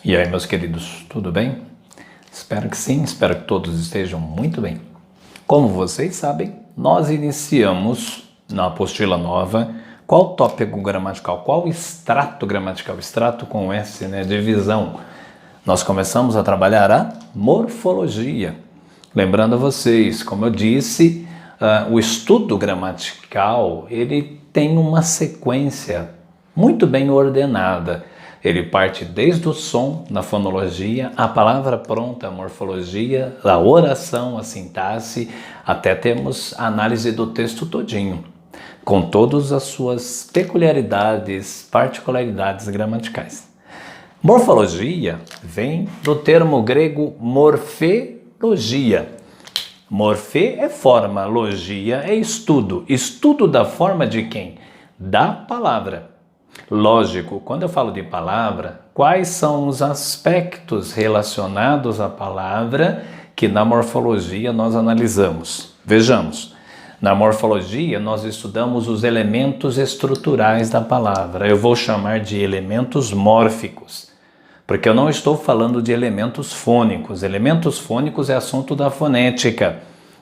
E aí, meus queridos, tudo bem? Espero que sim, espero que todos estejam muito bem. Como vocês sabem, nós iniciamos na apostila nova qual tópico gramatical, qual extrato gramatical, extrato com S, né, divisão. Nós começamos a trabalhar a morfologia. Lembrando a vocês, como eu disse, o estudo gramatical, ele tem uma sequência muito bem ordenada. Ele parte desde o som, na fonologia, a palavra pronta, a morfologia, a oração, a sintaxe, até temos a análise do texto todinho, com todas as suas peculiaridades, particularidades gramaticais. Morfologia vem do termo grego morfologia. Morfê é forma, logia é estudo. Estudo da forma de quem? Da palavra. Lógico, quando eu falo de palavra, quais são os aspectos relacionados à palavra que na morfologia nós analisamos? Vejamos, na morfologia nós estudamos os elementos estruturais da palavra. Eu vou chamar de elementos mórficos, porque eu não estou falando de elementos fônicos. Elementos fônicos é assunto da fonética.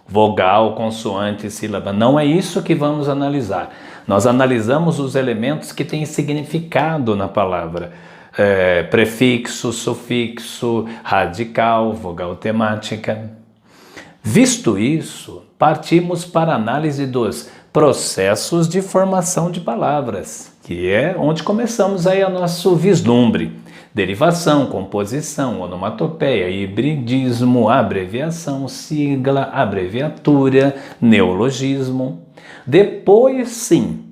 Vogal, consoante, sílaba. Não é isso que vamos analisar. Nós analisamos os elementos que têm significado na palavra. Prefixo, sufixo, radical, vogal temática. Visto isso, partimos para a análise dos processos de formação de palavras, que é onde começamos aí o nosso vislumbre. Derivação, composição, onomatopeia, hibridismo, abreviação, sigla, abreviatura, neologismo. Depois, sim,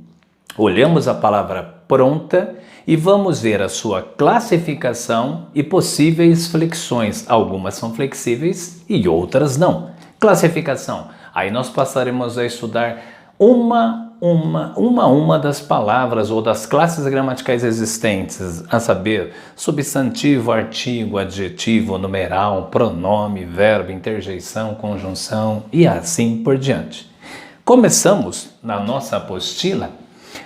olhamos a palavra pronta e vamos ver a sua classificação e possíveis flexões. Algumas são flexíveis e outras não. Classificação. Aí nós passaremos a estudar uma das palavras ou das classes gramaticais existentes, a saber, substantivo, artigo, adjetivo, numeral, pronome, verbo, interjeição, conjunção e assim por diante. Começamos, na nossa apostila,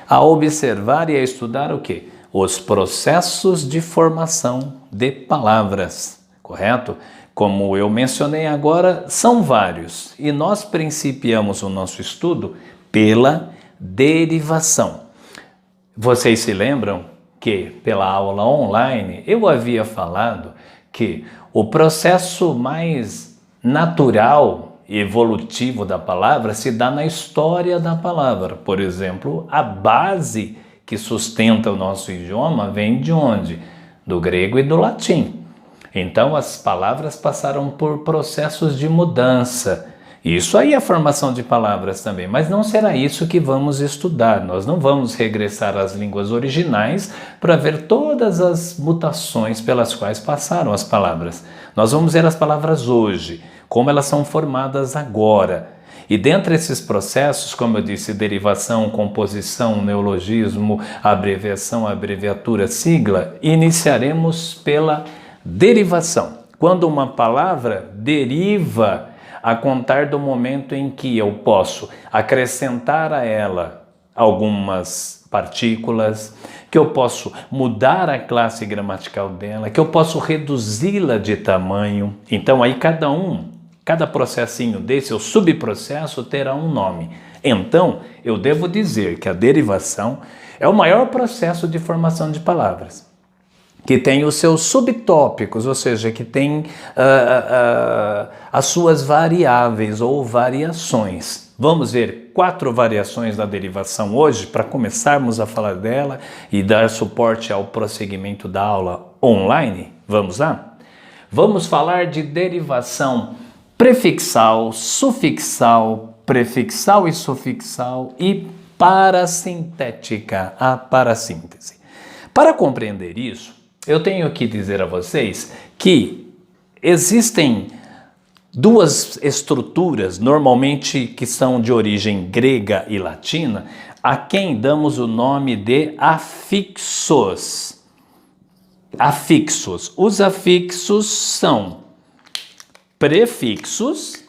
a observar e a estudar o quê? Os processos de formação de palavras, correto? Como eu mencionei agora, são vários e nós principiamos o nosso estudo pela derivação. Vocês se lembram que pela aula online eu havia falado que o processo mais natural e evolutivo da palavra se dá na história da palavra. Por exemplo, a base que sustenta o nosso idioma vem de onde? Do grego e do latim. Então as palavras passaram por processos de mudança. Isso aí é a formação de palavras também, mas não será isso que vamos estudar. Nós não vamos regressar às línguas originais para ver todas as mutações pelas quais passaram as palavras. Nós vamos ver as palavras hoje, como elas são formadas agora. E dentre esses processos, como eu disse, derivação, composição, neologismo, abreviação, abreviatura, sigla, iniciaremos pela derivação. Quando uma palavra deriva a contar do momento em que eu posso acrescentar a ela algumas partículas, que eu posso mudar a classe gramatical dela, que eu posso reduzi-la de tamanho. Então aí cada processinho desse, o subprocesso, terá um nome. Então eu devo dizer que a derivação é o maior processo de formação de palavras, que tem os seus subtópicos, ou seja, que tem as suas variáveis ou variações. Vamos ver 4 variações da derivação hoje, para começarmos a falar dela e dar suporte ao prosseguimento da aula online. Vamos lá? Vamos falar de derivação prefixal, sufixal, prefixal e sufixal e parasintética, a parassíntese. Para compreender isso, eu tenho que dizer a vocês que existem duas estruturas, normalmente que são de origem grega e latina, a quem damos o nome de afixos. Afixos. Os afixos são prefixos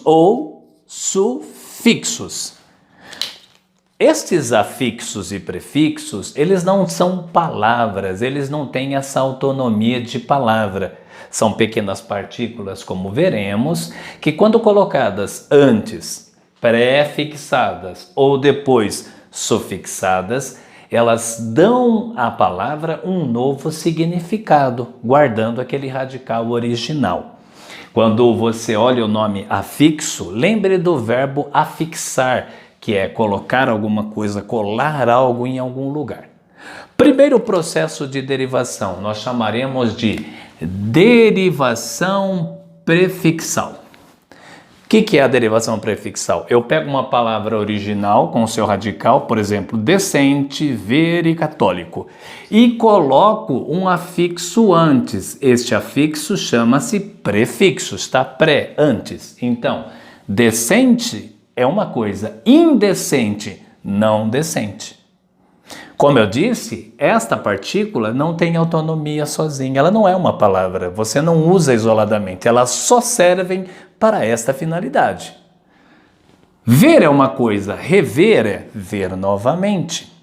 ou sufixos. Estes afixos e prefixos, eles não são palavras, eles não têm essa autonomia de palavra. São pequenas partículas, como veremos, que quando colocadas antes, prefixadas ou depois sufixadas, elas dão à palavra um novo significado, guardando aquele radical original. Quando você olha o nome afixo, lembre do verbo afixar, que é colocar alguma coisa, colar algo em algum lugar. Primeiro processo de derivação, nós chamaremos de derivação prefixal. O que é a derivação prefixal? Eu pego uma palavra original com o seu radical, por exemplo, decente, ver e católico, e coloco um afixo antes. Este afixo chama-se prefixo, está pré, antes. Então, decente é uma coisa, indecente, não decente. Como eu disse, esta partícula não tem autonomia sozinha, ela não é uma palavra, você não usa isoladamente, elas só servem para esta finalidade. Ver é uma coisa, rever é ver novamente.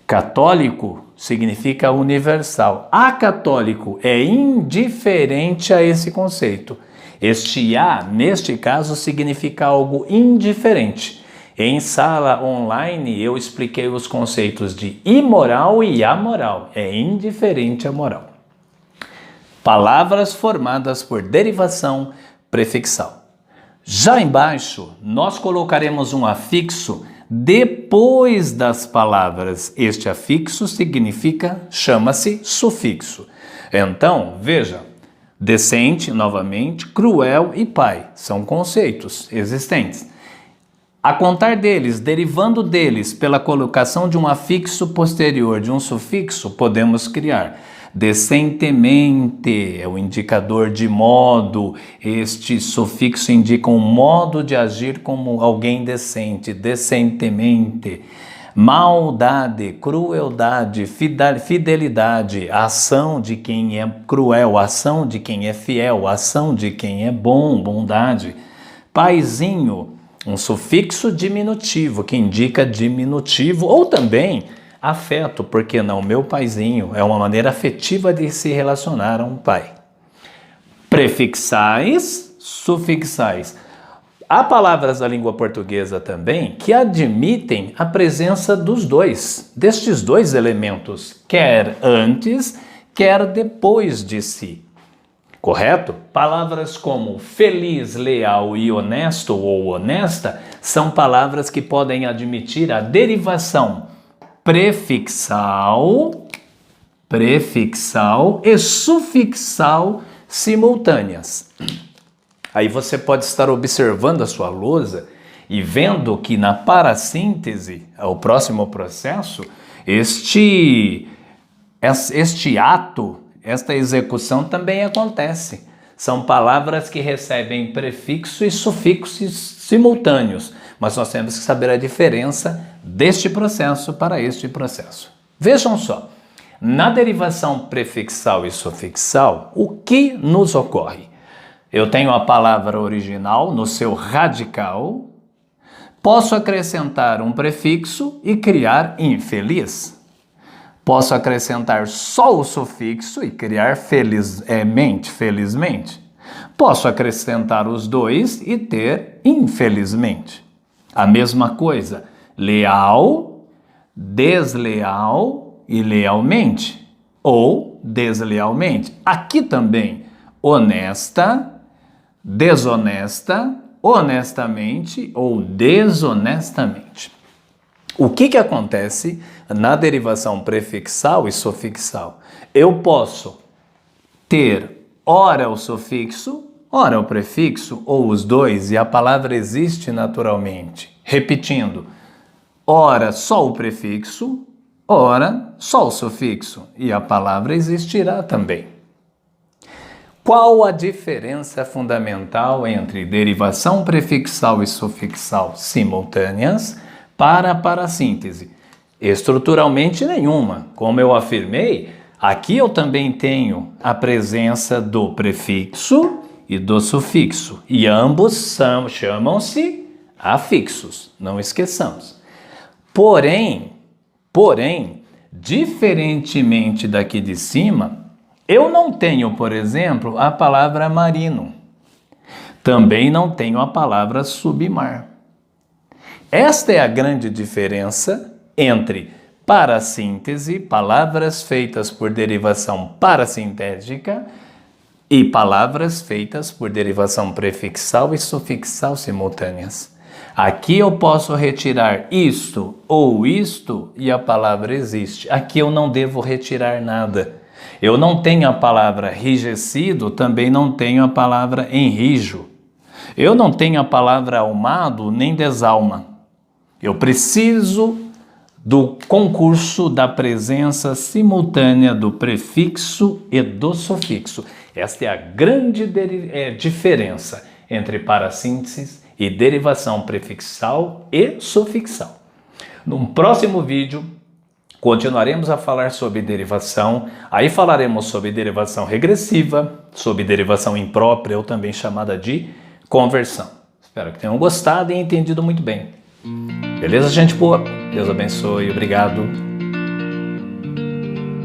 Católico significa universal. Acatólico é indiferente a esse conceito. Este a, neste caso, significa algo indiferente. Em sala online, eu expliquei os conceitos de imoral e amoral. É indiferente a moral. Palavras formadas por derivação prefixal. Já embaixo, nós colocaremos um afixo depois das palavras. Este afixo chama-se sufixo. Então, veja, decente, novamente, cruel e pai. São conceitos existentes. A contar deles, derivando deles pela colocação de um afixo posterior de um sufixo, podemos criar decentemente, é o indicador de modo. Este sufixo indica um modo de agir como alguém decente, decentemente. Maldade, crueldade, fidelidade, ação de quem é cruel, ação de quem é fiel, ação de quem é bom, bondade. Paizinho, um sufixo diminutivo que indica diminutivo, ou também afeto, porque não, meu paizinho, é uma maneira afetiva de se relacionar a um pai. Prefixais, sufixais. Há palavras da língua portuguesa também que admitem a presença destes dois elementos, quer antes, quer depois de si. Correto? Palavras como feliz, leal e honesto ou honesta são palavras que podem admitir a derivação prefixal e sufixal simultâneas. Aí você pode estar observando a sua lousa e vendo que na parassíntese, o próximo processo, este ato, esta execução também acontece. São palavras que recebem prefixo e sufixos simultâneos, mas nós temos que saber a diferença deste processo para este processo. Vejam só, na derivação prefixal e sufixal, o que nos ocorre? Eu tenho a palavra original no seu radical, posso acrescentar um prefixo e criar infeliz. Posso acrescentar só o sufixo e criar felizmente. Posso acrescentar os dois e ter infelizmente. A mesma coisa, leal, desleal e lealmente. Ou deslealmente. Aqui também, honesta, desonesta, honestamente ou desonestamente. O que acontece na derivação prefixal e sufixal? Eu posso ter ora o sufixo, ora o prefixo, ou os dois, e a palavra existe naturalmente. Repetindo, ora só o prefixo, ora só o sufixo, e a palavra existirá também. Qual a diferença fundamental entre derivação prefixal e sufixal simultâneas para a parassíntese? Estruturalmente nenhuma. Como eu afirmei, aqui eu também tenho a presença do prefixo e do sufixo, e ambos chamam-se afixos, não esqueçamos. Porém, diferentemente daqui de cima, eu não tenho, por exemplo, a palavra marino. Também não tenho a palavra submar. Esta é a grande diferença entre parassíntese, palavras feitas por derivação parassintética, e palavras feitas por derivação prefixal e sufixal simultâneas. Aqui eu posso retirar isto ou isto e a palavra existe. Aqui eu não devo retirar nada. Eu não tenho a palavra enrijecido, também não tenho a palavra enrijo. Eu não tenho a palavra almado nem desalma. Eu preciso do concurso da presença simultânea do prefixo e do sufixo. Esta é a grande diferença entre parassíntese e derivação prefixal e sufixal. Num próximo vídeo, continuaremos a falar sobre derivação, aí falaremos sobre derivação regressiva, sobre derivação imprópria, ou também chamada de conversão. Espero que tenham gostado e entendido muito bem. Beleza, gente boa? Deus abençoe, obrigado.